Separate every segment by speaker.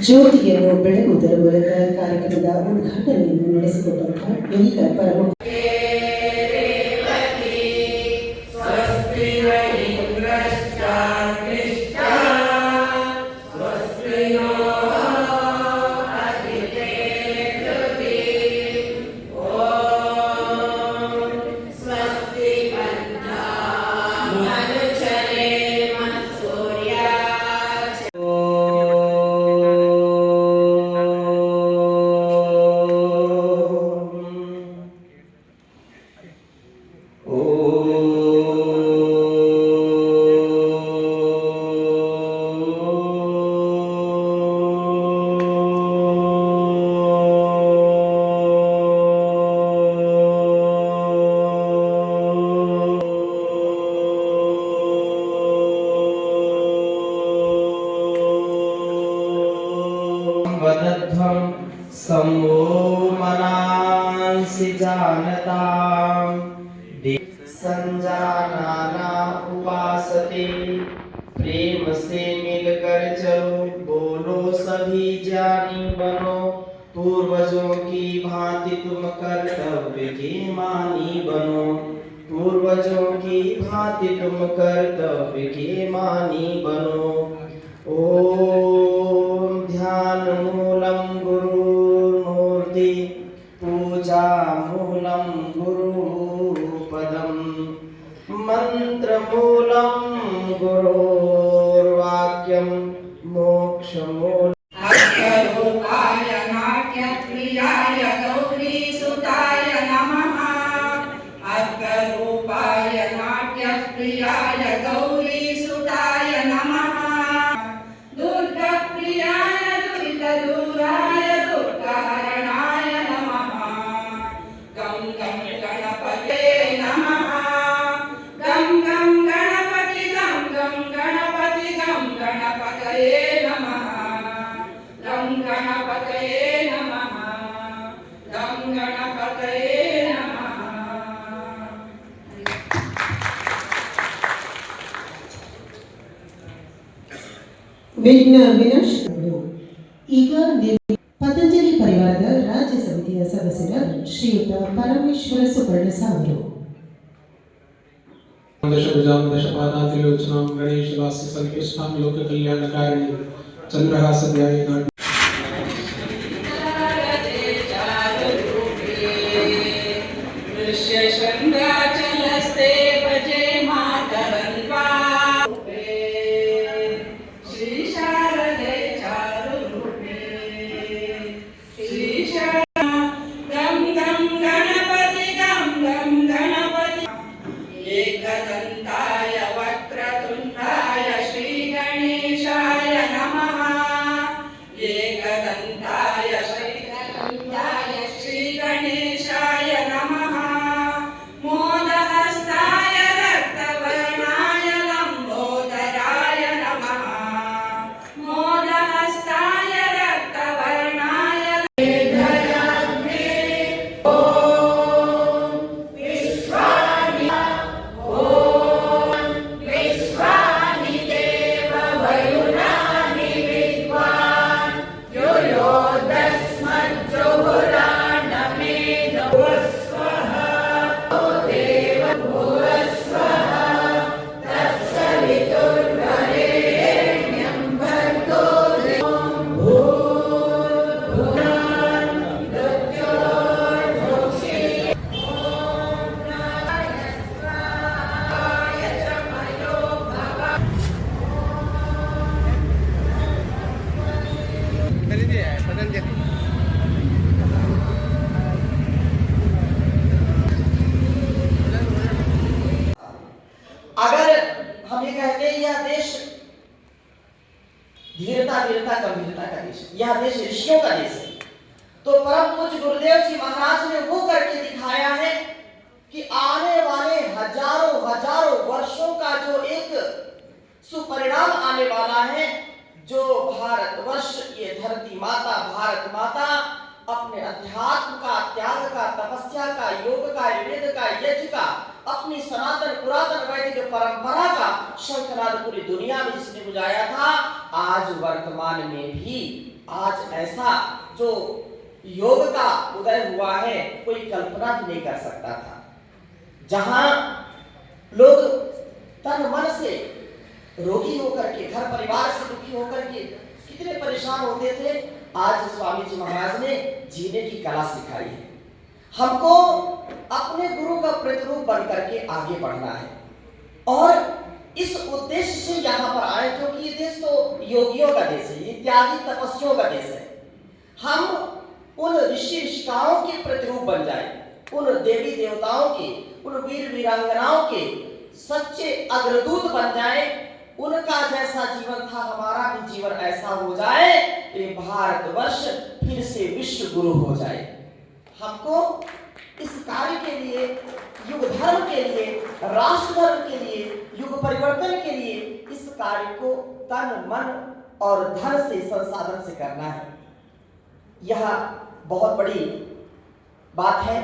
Speaker 1: ಜ್ಯೋತಿಯನ್ನು ಬೆಳಗುವುದರ ಮೂಲಕ ಕಾರ್ಯಕ್ರಮದ ಉದ್ಘಾಟನೆಯನ್ನು ನಡೆಸಿಕೊಟ್ಟಂತಹ ಎಲ್ಲ ಪರಮ
Speaker 2: वदध्वं समो मनांसि जानतां संजानाना उपासते प्रेम से मिलकर चलो बोलो सभी ज्ञानी बनो पूर्वजों की भांति तुम कर्तव्य के मानी बनो पूर्वजों की भांति तुम कर्तव्य के मानी बनो। ओम ध्यान मूलम गुरुर्मूर्ति पूजा मूलम गुरुपदम मंत्र मूलम गुरुर्वाक्यम मोक्ष मूलम।
Speaker 3: अग्गरूपाय नाट्यप्रियाय गौरीसुताय नमः। अग्गरूपाय नाट्यप्रियाय गौरीसुताय नमः। दुर्गप्रियाय दुरितदूराय दुर्गहरणाय नमः। गं गं गणपते नमः। गं गं गणपति गं गं गणपति गं गणपतये नमः। गं गणपतये नमः। गं गणपतये नमः।
Speaker 1: ವಿಘ್ನ ವಿನಾಶಕರು ಈಗ ಪತಂಜಲಿ ಪರಿವಾರದ ರಾಜ್ಯ ಸಮಿತಿಯ ಸದಸ್ಯರಾದ ಶ್ರೀಯುತ ಪರಮೇಶ್ವರ ಸುಪರ್ಣಸ ಅವರು
Speaker 4: दशपादातिलोचनां गणेशवास्य संकृष्णां लोककल्याणकारिणी चंद्रहासध्यायी नाट्य
Speaker 3: शृंगाचलस्ते भजे मातरन्वा श्री शारदे चारुरूपे श्री गं गं गणपति गं गं गणपति एकदन्ताय वक्रतुण्डाय श्री गणेशाय नमः।
Speaker 2: अगर हम ये कहते हैं यह देश धीरता वीरता गंभीरता का देश है, यह देश ऋषियों का देश है, तो परम पूज्य गुरुदेव जी महाराज ने वो करके दिखाया है कि आने वाले हजारों हजारों वर्षों का जो एक सुपरिणाम आने वाला है, जो भारतवर्ष ये धरती माता भारत माता अपने अध्यात्म का, त्याग का, तपस्या का, योग का, आयुर्वेद का, यज्ञ का, अपनी सनातन पुरातन वैदिक परंपरा का शंखनाद पूरी दुनिया में जिसने बुझाया था, आज वर्तमान में भी आज ऐसा जो योग का उदय हुआ है कोई कल्पना भी नहीं कर सकता था। जहां लोग तन मन से रोगी होकर के, घर परिवार से दुखी होकर के कितने परेशान होते थे, आज स्वामी जी महाराज ने जीने की कला सिखाई है। हमको अपने गुरु का प्रतिरूप बन करके आगे बढ़ना है और इस उद्देश्य से यहाँ पर आए, क्योंकि ये देश तो योगियों का देश है, ये त्यागी तपस्वियों का देश है। हम उन ऋषि ऋषिकाओं के प्रतिरूप बन जाए, उन देवी देवताओं के, उन वीर वीरांगनाओं के सच्चे अग्रदूत बन जाए, उनका जैसा जीवन था हमारा भी जीवन ऐसा हो जाए, ये भारतवर्ष फिर से विश्व गुरु हो जाए। हमको इस कार्य के लिए, युग धर्म के लिए, राष्ट्र धर्म के लिए, युग परिवर्तन के लिए इस कार्य को तन मन और धन से, संसाधन से करना है। यह बहुत बड़ी बात है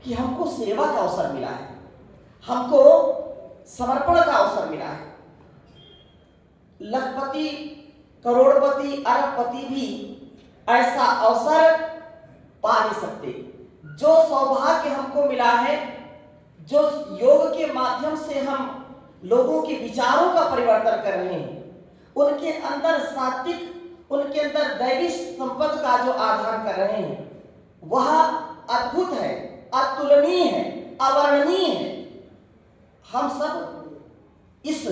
Speaker 2: कि हमको सेवा का अवसर मिला है, हमको समर्पण का अवसर मिला है। लखपति, करोड़पति, अरबपति भी ऐसा अवसर पा नहीं सकते। जो सौभाग्य हमको मिला है, जो योग के माध्यम से हम लोगों के विचारों का परिवर्तन कर रहे हैं, उनके अंदर सात्विक, उनके अंदर दैवी संपद का जो आधार कर रहे हैं, वह अद्भुत है, अतुलनीय है, अवर्णनीय है। हम सब इस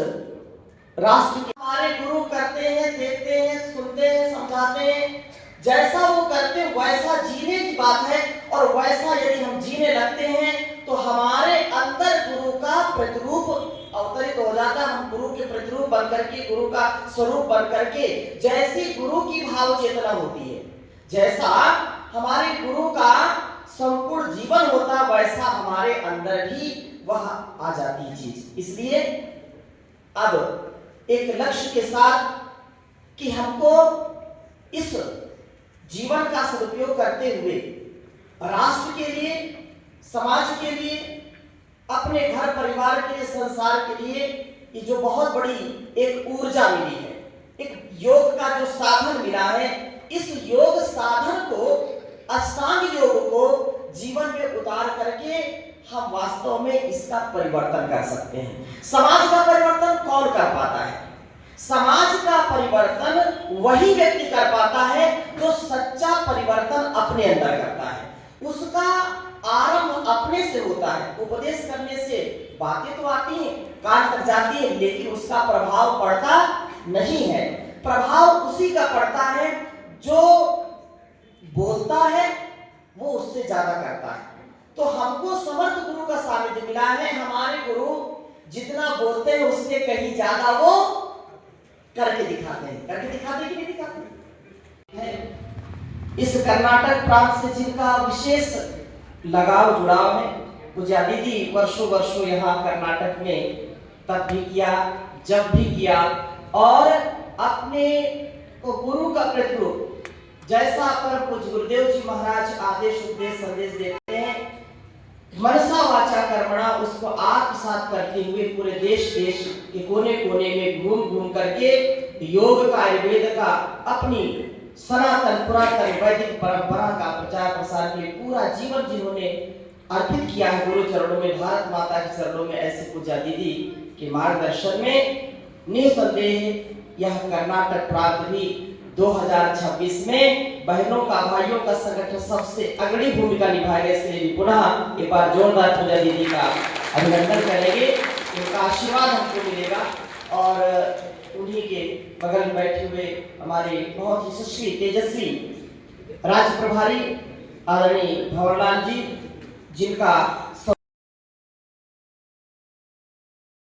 Speaker 2: राष्ट्र के हमारे गुरु करते हैं, देखते हैं, सुनते हैं, समझाते हैं, जैसा वो करते हैं वैसा जीने की बात है। और वैसा यदि हम जीने लगते हैं तो हमारे अंदर गुरु का प्रतिरूप अवतरित हो जाता है। हम गुरु के प्रतिरूप बन करके, गुरु का स्वरूप बन करके, जैसी गुरु की भाव चेतना होती है, जैसा हमारे गुरु का संपूर्ण जीवन होता है, वैसा हमारे अंदर भी वह आ जाती है चीज। इसलिए अब एक लक्ष्य के साथ कि हमको इस जीवन का सदुपयोग करते हुए राष्ट्र के लिए, समाज के लिए, अपने घर परिवार के लिए, संसार के लिए ये जो बहुत बड़ी एक ऊर्जा मिली है, एक योग का जो साधन मिला है, इस योग साधन को, अष्टांग योग को जीवन में उतार करके हम वास्तव में इसका परिवर्तन कर सकते हैं। समाज का परिवर्तन कौन कर पाता है? समाज का परिवर्तन वही व्यक्ति कर पाता है जो सच्चा परिवर्तन अपने अंदर करता है। उसका आरंभ अपने से होता है। उपदेश करने से बातें तो आती हैं, कान तक जाती है, लेकिन उसका प्रभाव पड़ता नहीं है। प्रभाव उसी का पड़ता है जो बोलता है, वो उससे ज्यादा करता है। तो हमको समर्थ गुरु का सानिध्य मिला है। हमारे गुरु जितना बोलते हैं उससे कहीं ज्यादा वो करके दिखाते हैं। करके दिखाते कि नहीं दिखाते? इस कर्नाटक प्रांत से जिनका विशेष लगाव जुड़ाव है, पूज्य दीदी वर्षों वर्षों यहाँ कर्नाटक में तब भी किया, जब भी किया, और अपने को गुरु का प्रतिरूप जैसा पर पूज्य गुरुदेव जी महाराज आदेश उपदेश संदेश देते हैं, मनसा वाचा कर्मणा, उसको आत्मसात करते हुए पूरे देश देश के कोने कोने में घूम घूम करके योग का, आयुर्वेद का, अपनी सनातन पुरातन वैदिक परंपरा का प्रचार प्रसार के लिए पूरा जीवन जिन्होंने अर्पित किया है गुरु चरणों में, भारत माता के चरणों में, ऐसे पूजा दीदी के मार्गदर्शन में निसंदेह यह कर्नाटक प्रांत भी 2026 में बहनों का, भाइयों का संगठन सबसे अग्रणी भूमिका निभाएगा। इसके लिए पुनः एक बार जोरदार पूजा दीदी का अभिनंदन करेंगे। उनका आशीर्वाद हमको मिलेगा और उन्हीं के बगल में बैठे हुए हमारे बहुत यशस्वी तेजस्वी राज्य प्रभारी आदरणीय भंवरलाल जी, जिनका